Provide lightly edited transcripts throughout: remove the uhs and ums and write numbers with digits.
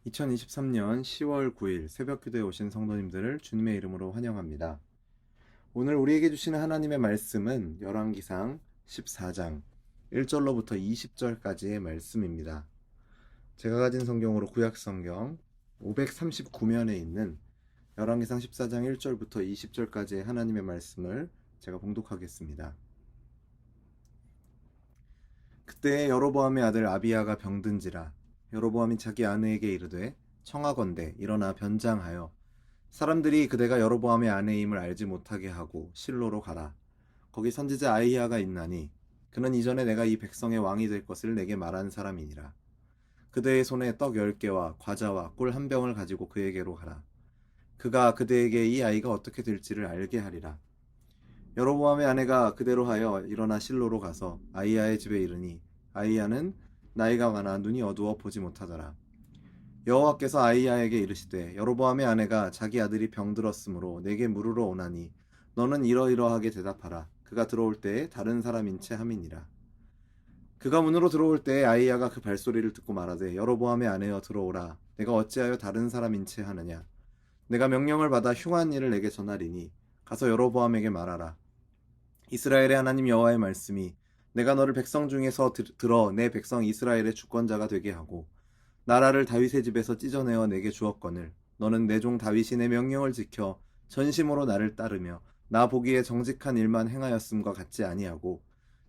2023년 10월 9일 새벽 기도에 오신 성도님들을 주님의 이름으로 환영합니다. 오늘 우리에게 주시는 하나님의 말씀은 열왕기상 14장 1절로부터 20절까지의 말씀입니다. 제가 가진 성경으로 구약 성경 539면에 있는 열왕기상 14장 1절부터 20절까지의 하나님의 말씀을 제가 봉독하겠습니다. 그때 여로보암의 아들 아비야가 병든지라 여로보암이 자기 아내에게 이르되 청하건대 일어나 변장하여 사람들이 그대가 여로보암의 아내임을 알지 못하게 하고 실로로 가라. 거기 선지자 아히야가 있나니 그는 이전에 내가 이 백성의 왕이 될 것을 내게 말한 사람이니라. 그대의 손에 떡 10개와 과자와 꿀 한 병을 가지고 그에게로 가라. 그가 그대에게 이 아이가 어떻게 될지를 알게 하리라. 여로보암의 아내가 그대로 하여 일어나 실로로 가서 아히야의 집에 이르니 아히야는 나이가 많아 눈이 어두워 보지 못하더라. 여호와께서 아히야에게 이르시되 여로보암의 아내가 자기 아들이 병들었으므로 내게 물으러 오나니 너는 이러이러하게 대답하라. 그가 들어올 때에 다른 사람인 채 함이니라. 그가 문으로 들어올 때에 아히야가 그 발소리를 듣고 말하되 여로보암의 아내여 들어오라. 내가 어찌하여 다른 사람인 채 하느냐. 내가 명령을 받아 흉한 일을 내게 전하리니 가서 여로보암에게 말하라. 이스라엘의 하나님 여호와의 말씀이 내가 너를 백성 중에서 들어 내 백성 이스라엘의 주권자가 되게 하고 나라를 다윗의 집에서 찢어내어 내게 주었거늘 너는 내 종 다윗이 내 명령을 지켜 전심으로 나를 따르며 나 보기에 정직한 일만 행하였음과 같지 아니하고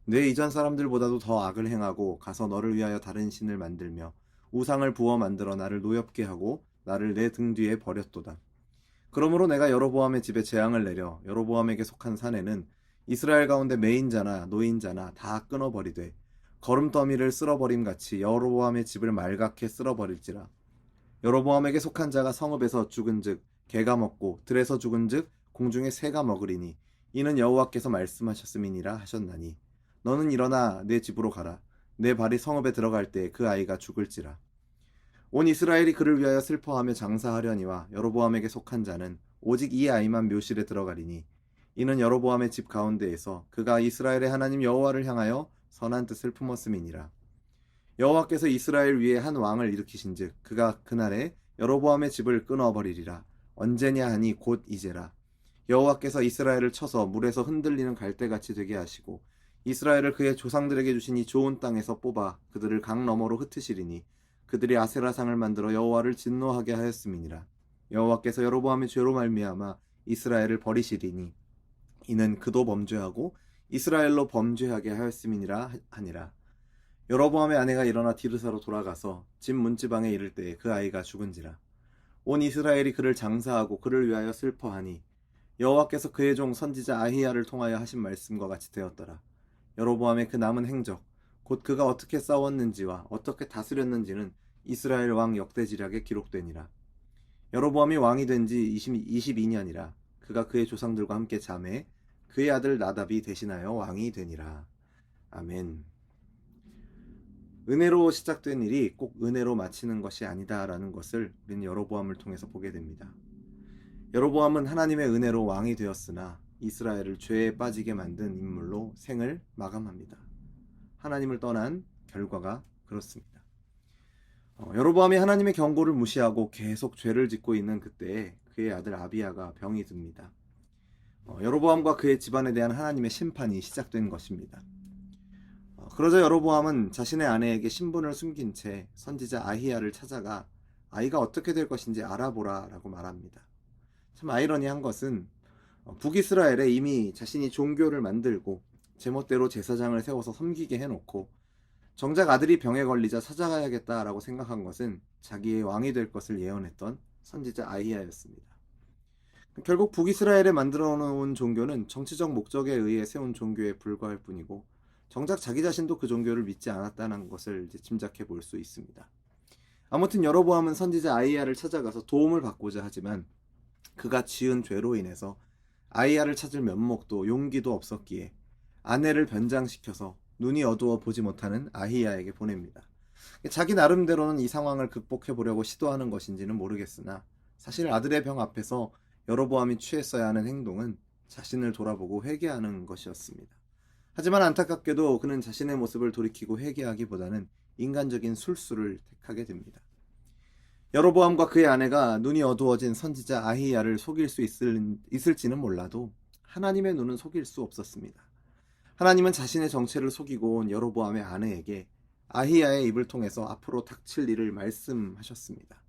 내 이전 사람들보다도 더 악을 행하고 가서 너를 위하여 다른 신을 만들며 우상을 부어 만들어 나를 노엽게 하고 나를 내 등 뒤에 버렸도다. 그러므로 내가 여로보암의 집에 재앙을 내려 여로보암에게 속한 사내는 이스라엘 가운데 매인자나 노인자나 다 끊어버리되 거름더미를 쓸어버림 같이 여로보암의 집을 말갛게 쓸어버릴지라. 여로보암에게 속한 자가 성읍에서 죽은즉 개가 먹고 들에서 죽은즉 공중에 새가 먹으리니 이는 여호와께서 말씀하셨음이니라 하셨나니 너는 일어나 내 집으로 가라. 내 발이 성읍에 들어갈 때 그 아이가 죽을지라. 온 이스라엘이 그를 위하여 슬퍼하며 장사하려니와 여로보암에게 속한 자는 오직 이 아이만 묘실에 들어가리니 이는 여로보암의 집 가운데에서 그가 이스라엘의 하나님 여호와를 향하여 선한 뜻을 품었음이니라. 여호와께서 이스라엘 위에 한 왕을 일으키신즉 그가 그날에 여로보암의 집을 끊어버리리라. 언제냐 하니 곧 이제라. 여호와께서 이스라엘을 쳐서 물에서 흔들리는 갈대같이 되게 하시고 이스라엘을 그의 조상들에게 주신 이 좋은 땅에서 뽑아 그들을 강 너머로 흩으시리니 그들이 아세라상을 만들어 여호와를 진노하게 하였음이니라. 여호와께서 여로보암의 죄로 말미암아 이스라엘을 버리시리니 이는 그도 범죄하고 이스라엘로 범죄하게 하였음이니라 하니라. 여로보암의 아내가 일어나 디르사로 돌아가서 집 문지방에 이를 때에 그 아이가 죽은지라. 온 이스라엘이 그를 장사하고 그를 위하여 슬퍼하니 여호와께서 그의 종 선지자 아히야를 통하여 하신 말씀과 같이 되었더라. 여로보암의 그 남은 행적 곧 그가 어떻게 싸웠는지와 어떻게 다스렸는지는 이스라엘 왕 역대지략에 기록되니라. 여로보암이 왕이 된 지 22년이라. 그가 그의 조상들과 함께 잠에 그의 아들 나답이 대신하여 왕이 되니라. 아멘. 은혜로 시작된 일이 꼭 은혜로 마치는 것이 아니다라는 것을 우리는 여로보암을 통해서 보게 됩니다. 여로보암은 하나님의 은혜로 왕이 되었으나 이스라엘을 죄에 빠지게 만든 인물로 생을 마감합니다. 하나님을 떠난 결과가 그렇습니다. 여로보암이 하나님의 경고를 무시하고 계속 죄를 짓고 있는 그때에 그의 아들 아비야가 병이 듭니다. 여로보암과 그의 집안에 대한 하나님의 심판이 시작된 것입니다. 그러자 여로보암은 자신의 아내에게 신분을 숨긴 채 선지자 아히야를 찾아가 아이가 어떻게 될 것인지 알아보라 라고 말합니다. 참 아이러니한 것은 북이스라엘에 이미 자신이 종교를 만들고 제멋대로 제사장을 세워서 섬기게 해놓고 정작 아들이 병에 걸리자 찾아가야겠다라고 생각한 것은 자기의 왕이 될 것을 예언했던 선지자 아히야였습니다. 결국 북이스라엘에 만들어 놓은 종교는 정치적 목적에 의해 세운 종교에 불과할 뿐이고 정작 자기 자신도 그 종교를 믿지 않았다는 것을 이제 짐작해 볼 수 있습니다. 아무튼 여로보암은 선지자 아히야를 찾아가서 도움을 받고자 하지만 그가 지은 죄로 인해서 아히야를 찾을 면목도 용기도 없었기에 아내를 변장시켜서 눈이 어두워 보지 못하는 아히야에게 보냅니다. 자기 나름대로는 이 상황을 극복해 보려고 시도하는 것인지는 모르겠으나 사실 아들의 병 앞에서 여로보암이 취했어야 하는 행동은 자신을 돌아보고 회개하는 것이었습니다. 하지만 안타깝게도 그는 자신의 모습을 돌이키고 회개하기보다는 인간적인 술수를 택하게 됩니다. 여로보암과 그의 아내가 눈이 어두워진 선지자 아히야를 속일 수 있을지는 몰라도 하나님의 눈은 속일 수 없었습니다. 하나님은 자신의 정체를 속이고 온 여로보암의 아내에게 아히야의 입을 통해서 앞으로 닥칠 일을 말씀하셨습니다.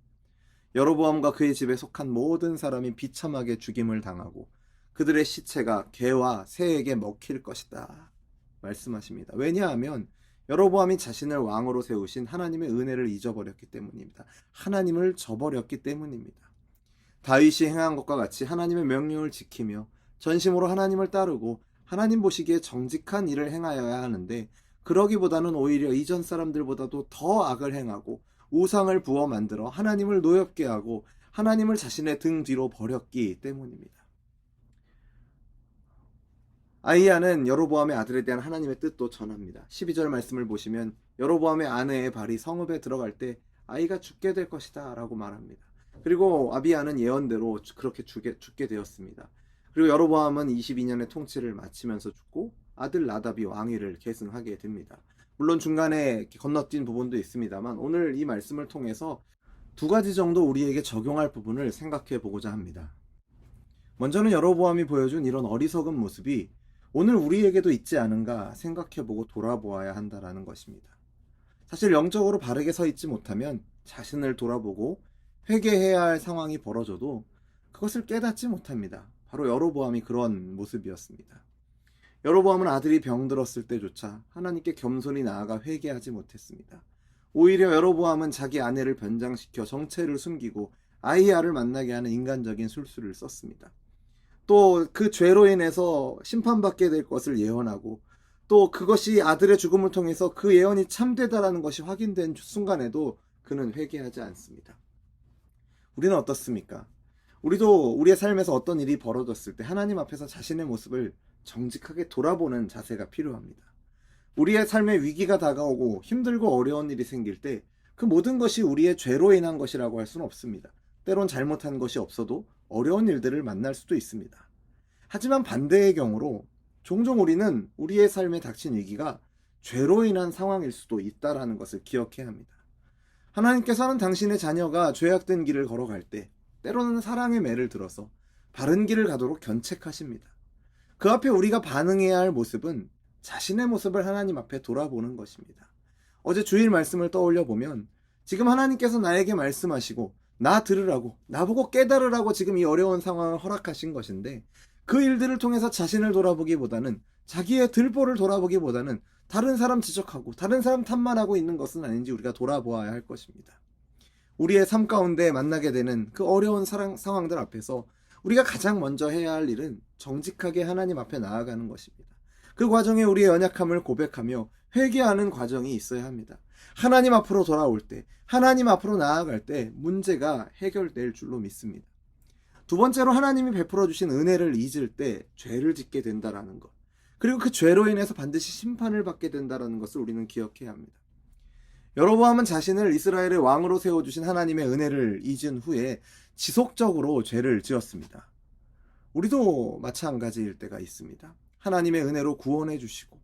여로보암과 그의 집에 속한 모든 사람이 비참하게 죽임을 당하고 그들의 시체가 개와 새에게 먹힐 것이다 말씀하십니다. 왜냐하면 여로보암이 자신을 왕으로 세우신 하나님의 은혜를 잊어버렸기 때문입니다. 하나님을 저버렸기 때문입니다. 다윗이 행한 것과 같이 하나님의 명령을 지키며 전심으로 하나님을 따르고 하나님 보시기에 정직한 일을 행하여야 하는데, 그러기보다는 오히려 이전 사람들보다도 더 악을 행하고 우상을 부어 만들어 하나님을 노엽게 하고 하나님을 자신의 등 뒤로 버렸기 때문입니다. 아히야는 여로보암의 아들에 대한 하나님의 뜻도 전합니다. 12절 말씀을 보시면 여로보암의 아내의 발이 성읍에 들어갈 때 아이가 죽게 될 것이다 라고 말합니다. 그리고 아비야는 예언대로 그렇게 죽게 되었습니다. 그리고 여로보암은 22년의 통치를 마치면서 죽고 아들 나답이 왕위를 계승하게 됩니다. 물론 중간에 건너뛴 부분도 있습니다만 오늘 이 말씀을 통해서 두 가지 정도 우리에게 적용할 부분을 생각해 보고자 합니다. 먼저는 여로보암이 보여준 이런 어리석은 모습이 오늘 우리에게도 있지 않은가 생각해보고 돌아보아야 한다는 것입니다. 사실 영적으로 바르게 서 있지 못하면 자신을 돌아보고 회개해야 할 상황이 벌어져도 그것을 깨닫지 못합니다. 바로 여로보암이 그런 모습이었습니다. 여로보암은 아들이 병들었을 때조차 하나님께 겸손히 나아가 회개하지 못했습니다. 오히려 여로보암은 자기 아내를 변장시켜 정체를 숨기고 아히야를 만나게 하는 인간적인 술수를 썼습니다. 또 그 죄로 인해서 심판받게 될 것을 예언하고 또 그것이 아들의 죽음을 통해서 그 예언이 참되다라는 것이 확인된 순간에도 그는 회개하지 않습니다. 우리는 어떻습니까? 우리도 우리의 삶에서 어떤 일이 벌어졌을 때 하나님 앞에서 자신의 모습을 정직하게 돌아보는 자세가 필요합니다. 우리의 삶에 위기가 다가오고 힘들고 어려운 일이 생길 때 그 모든 것이 우리의 죄로 인한 것이라고 할 수는 없습니다. 때론 잘못한 것이 없어도 어려운 일들을 만날 수도 있습니다. 하지만 반대의 경우로 종종 우리는 우리의 삶에 닥친 위기가 죄로 인한 상황일 수도 있다는 것을 기억해야 합니다. 하나님께서는 당신의 자녀가 죄악된 길을 걸어갈 때 때로는 사랑의 매를 들어서 바른 길을 가도록 견책하십니다. 그 앞에 우리가 반응해야 할 모습은 자신의 모습을 하나님 앞에 돌아보는 것입니다. 어제 주일 말씀을 떠올려 보면 지금 하나님께서 나에게 말씀하시고 나 들으라고, 나보고 깨달으라고 지금 이 어려운 상황을 허락하신 것인데, 그 일들을 통해서 자신을 돌아보기보다는, 자기의 들보를 돌아보기보다는 다른 사람 지적하고 다른 사람 탓만하고 있는 것은 아닌지 우리가 돌아보아야 할 것입니다. 우리의 삶 가운데 만나게 되는 그 어려운 상황들 앞에서 우리가 가장 먼저 해야 할 일은 정직하게 하나님 앞에 나아가는 것입니다. 그 과정에 우리의 연약함을 고백하며 회개하는 과정이 있어야 합니다. 하나님 앞으로 돌아올 때, 하나님 앞으로 나아갈 때 문제가 해결될 줄로 믿습니다. 두 번째로 하나님이 베풀어 주신 은혜를 잊을 때 죄를 짓게 된다라는 것, 그리고 그 죄로 인해서 반드시 심판을 받게 된다라는 것을 우리는 기억해야 합니다. 여로보암은 자신을 이스라엘의 왕으로 세워주신 하나님의 은혜를 잊은 후에 지속적으로 죄를 지었습니다. 우리도 마찬가지일 때가 있습니다. 하나님의 은혜로 구원해 주시고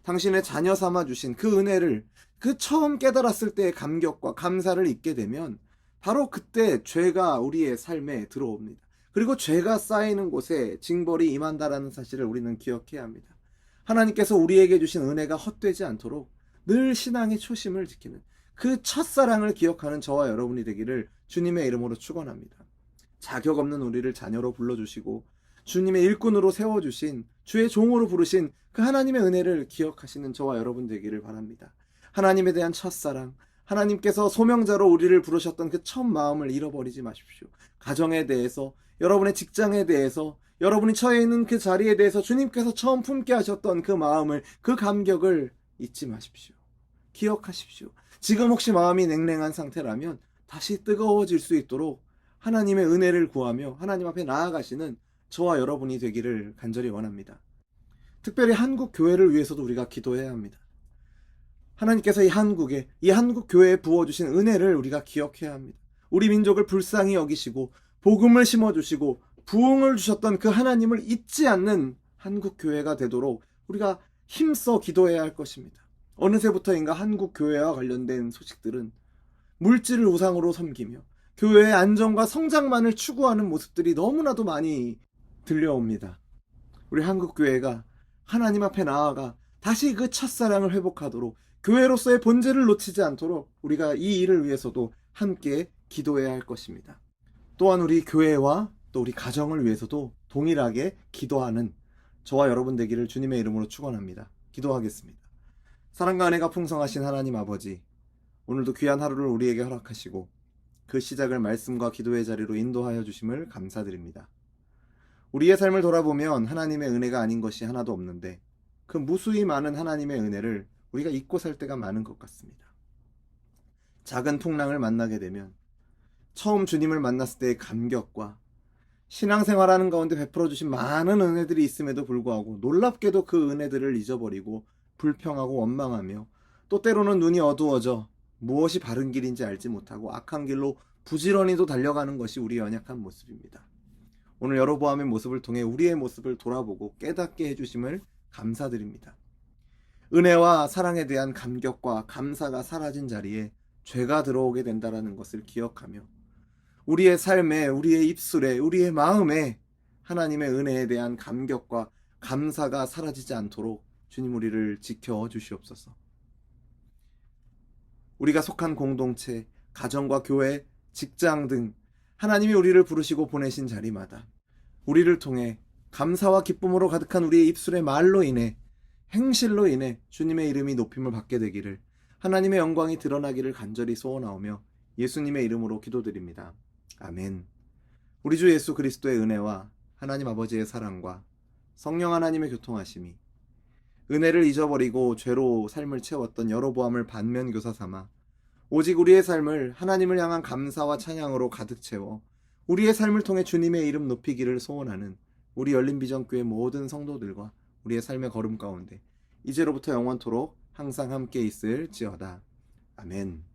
당신의 자녀 삼아 주신 그 은혜를 그 처음 깨달았을 때의 감격과 감사를 잊게 되면 바로 그때 죄가 우리의 삶에 들어옵니다. 그리고 죄가 쌓이는 곳에 징벌이 임한다라는 사실을 우리는 기억해야 합니다. 하나님께서 우리에게 주신 은혜가 헛되지 않도록 늘 신앙의 초심을 지키는 그 첫사랑을 기억하는 저와 여러분이 되기를 주님의 이름으로 축원합니다. 자격 없는 우리를 자녀로 불러주시고 주님의 일꾼으로 세워주신, 주의 종으로 부르신 그 하나님의 은혜를 기억하시는 저와 여러분 되기를 바랍니다. 하나님에 대한 첫사랑, 하나님께서 소명자로 우리를 부르셨던 그 첫 마음을 잃어버리지 마십시오. 가정에 대해서, 여러분의 직장에 대해서, 여러분이 처해 있는 그 자리에 대해서 주님께서 처음 품게 하셨던 그 마음을, 그 감격을 잊지 마십시오. 기억하십시오. 지금 혹시 마음이 냉랭한 상태라면 다시 뜨거워질 수 있도록 하나님의 은혜를 구하며 하나님 앞에 나아가시는 저와 여러분이 되기를 간절히 원합니다. 특별히 한국 교회를 위해서도 우리가 기도해야 합니다. 하나님께서 이 한국에, 이 한국 교회에 부어주신 은혜를 우리가 기억해야 합니다. 우리 민족을 불쌍히 여기시고 복음을 심어주시고 부흥을 주셨던 그 하나님을 잊지 않는 한국 교회가 되도록 우리가 힘써 기도해야 할 것입니다. 어느새부터인가 한국 교회와 관련된 소식들은 물질을 우상으로 섬기며 교회의 안정과 성장만을 추구하는 모습들이 너무나도 많이 들려옵니다. 우리 한국교회가 하나님 앞에 나아가 다시 그 첫사랑을 회복하도록, 교회로서의 본질을 놓치지 않도록 우리가 이 일을 위해서도 함께 기도해야 할 것입니다. 또한 우리 교회와 또 우리 가정을 위해서도 동일하게 기도하는 저와 여러분 되기를 주님의 이름으로 축원합니다. 기도하겠습니다. 사랑과 은혜가 풍성하신 하나님 아버지, 오늘도 귀한 하루를 우리에게 허락하시고 그 시작을 말씀과 기도의 자리로 인도하여 주심을 감사드립니다. 우리의 삶을 돌아보면 하나님의 은혜가 아닌 것이 하나도 없는데 그 무수히 많은 하나님의 은혜를 우리가 잊고 살 때가 많은 것 같습니다. 작은 풍랑을 만나게 되면 처음 주님을 만났을 때의 감격과 신앙생활하는 가운데 베풀어 주신 많은 은혜들이 있음에도 불구하고 놀랍게도 그 은혜들을 잊어버리고 불평하고 원망하며 또 때로는 눈이 어두워져 무엇이 바른 길인지 알지 못하고 악한 길로 부지런히도 달려가는 것이 우리의 연약한 모습입니다. 오늘 여로보암의 모습을 통해 우리의 모습을 돌아보고 깨닫게 해주심을 감사드립니다. 은혜와 사랑에 대한 감격과 감사가 사라진 자리에 죄가 들어오게 된다는 것을 기억하며 우리의 삶에, 우리의 입술에, 우리의 마음에 하나님의 은혜에 대한 감격과 감사가 사라지지 않도록 주님 우리를 지켜 주시옵소서. 우리가 속한 공동체, 가정과 교회, 직장 등 하나님이 우리를 부르시고 보내신 자리마다 우리를 통해 감사와 기쁨으로 가득한 우리의 입술의 말로 인해, 행실로 인해 주님의 이름이 높임을 받게 되기를, 하나님의 영광이 드러나기를 간절히 소원하오며 예수님의 이름으로 기도드립니다. 아멘. 우리 주 예수 그리스도의 은혜와 하나님 아버지의 사랑과 성령 하나님의 교통하심이 은혜를 잊어버리고 죄로 삶을 채웠던 여로보암을 반면교사 삼아 오직 우리의 삶을 하나님을 향한 감사와 찬양으로 가득 채워 우리의 삶을 통해 주님의 이름 높이기를 소원하는 우리 열린비전교회 모든 성도들과 우리의 삶의 걸음 가운데 이제로부터 영원토록 항상 함께 있을지어다. 아멘.